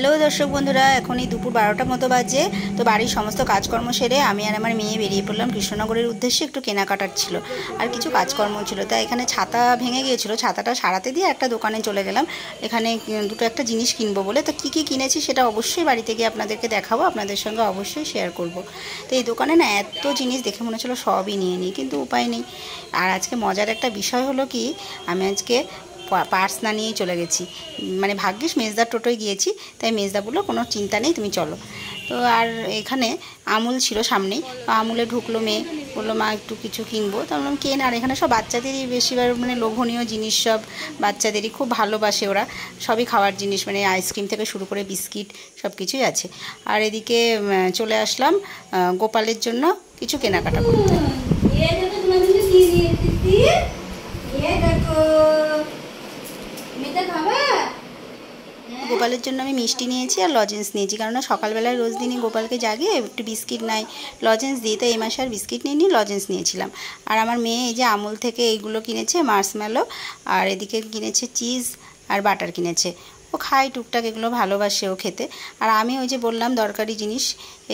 Hello দর্শক বন্ধুরা, এখনই দুপুর 12টার মতো বাজে। তো বাড়ির সমস্ত কাজকর্ম সেরে আমি আর আমার মেয়ে বেরিয়ে পড়লাম কৃষ্ণনগরের উদ্দেশ্যে। একটু কেনাকাটার ছিল আর কিছু কাজকর্ম ছিল, তাই এখানে ছাতা ভেঙে গিয়েছিল, ছাতাটা সারাতে দিয়ে একটা দোকানে চলে গেলাম এখানে একটা জিনিস কিনবো বলে। তো কী কী কিনেছি সেটা অবশ্যই বাড়িতে গিয়ে আপনাদেরকে দেখাবো, আপনাদের সঙ্গে অবশ্যই শেয়ার করব। তো এই দোকানে না এত জিনিস দেখে মনে হচ্ছিলো সবই নিয়ে নিই, কিন্তু উপায় নেই। আর আজকে মজার একটা বিষয় হলো কি, আমি আজকে পার্স না নিয়েই চলে গেছি। মানে ভাগ্যিস মেজদার টোটোয় গিয়েছি, তাই মেজদা বললো কোনো চিন্তা নেই, তুমি চলো। তো আর এখানে আমুল ছিল সামনেই, তো আমুলে ঢুকলো মেয়ে, বললো মা একটু কিছু কিনবো। তো বললাম কেন। আর এখানে সব বাচ্চাদেরই বেশিরভাগ মানে লোভনীয় জিনিস, সব বাচ্চাদেরই খুব ভালোবাসে ওরা, সবই খাওয়ার জিনিস, মানে আইসক্রিম থেকে শুরু করে বিস্কিট সব কিছুই আছে। আর এদিকে চলে আসলাম গোপালের জন্য কিছু কেনাকাটা করতে। গোপালের জন্য আমি মিষ্টি নিয়েছি আর লজেন্স নিয়েছি, কারণ সকালবেলায় রোজ দিনই গোপালকে জাগিয়ে একটু বিস্কিট নাই লজেন্স দিই, তো এই মাসে আর বিস্কিট নিয়ে লজেন্স নিয়েছিলাম। আর আমার মেয়ে এই যে আমুল থেকে এইগুলো কিনেছে, মার্শম্যালো, আর এদিকে কিনেছে চিজ আর বাটার কিনেছে। ও খায় টুকটাক, এগুলো ভালোবাসে ও খেতে। আর আমি ওই যে বললাম দরকারি জিনিস,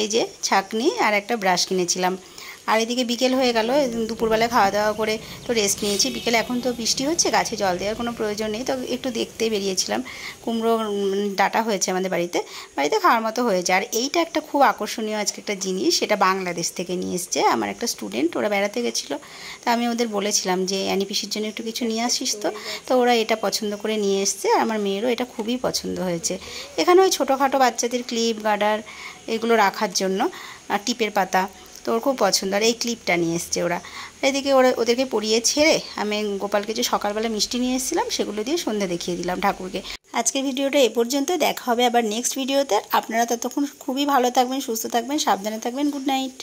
এই যে ছাঁকনি আর একটা ব্রাশ কিনেছিলাম। আর এদিকে বিকেল হয়ে গেল, দুপুরবেলা খাওয়া দাওয়া করে তো রেস্ট নিয়েছি। বিকেলে এখন তো বৃষ্টি হচ্ছে, গাছে জল দেওয়ার কোনো প্রয়োজন নেই, তো একটু দেখতে বেরিয়েছিলাম। কুমড়ো ডাঁটা হয়েছে আমাদের বাড়িতে, খাওয়ার মতো হয়েছে। আর এইটা একটা খুব আকর্ষণীয় আজকে একটা জিনিস, সেটা বাংলাদেশ থেকে নিয়ে এসছে আমার একটা স্টুডেন্ট, ওরা বেড়াতে গেছিলো। তা আমি ওদের বলেছিলাম যে অ্যানি পিসির জন্য একটু কিছু নিয়ে আসিস, তো ওরা এটা পছন্দ করে নিয়ে এসছে। আর আমার মেয়েরও এটা খুবই পছন্দ হয়েছে। এখানে ওই ছোটোখাটো বাচ্চাদের ক্লিপ, গার্ডার এগুলো রাখার জন্য, টিপের পাতা, তো ওর খুব পছন্দ। আর এই ক্লিপটা নিয়ে এসছে ওরা। এদিকে ওদেরকে পরিয়ে ছেড়ে আমি গোপালকে যে সকালবেলা মিষ্টি নিয়ে এসেছিলাম সেগুলো দিয়ে সন্ধ্যা দেখিয়ে দিলাম ঠাকুরকে। আজকের ভিডিওটা এ পর্যন্ত, দেখা হবে আবার নেক্সট ভিডিওতে। আপনারা ততক্ষণ খুবই ভালো থাকবেন, সুস্থ থাকবেন, সাবধানে থাকবেন। Good night.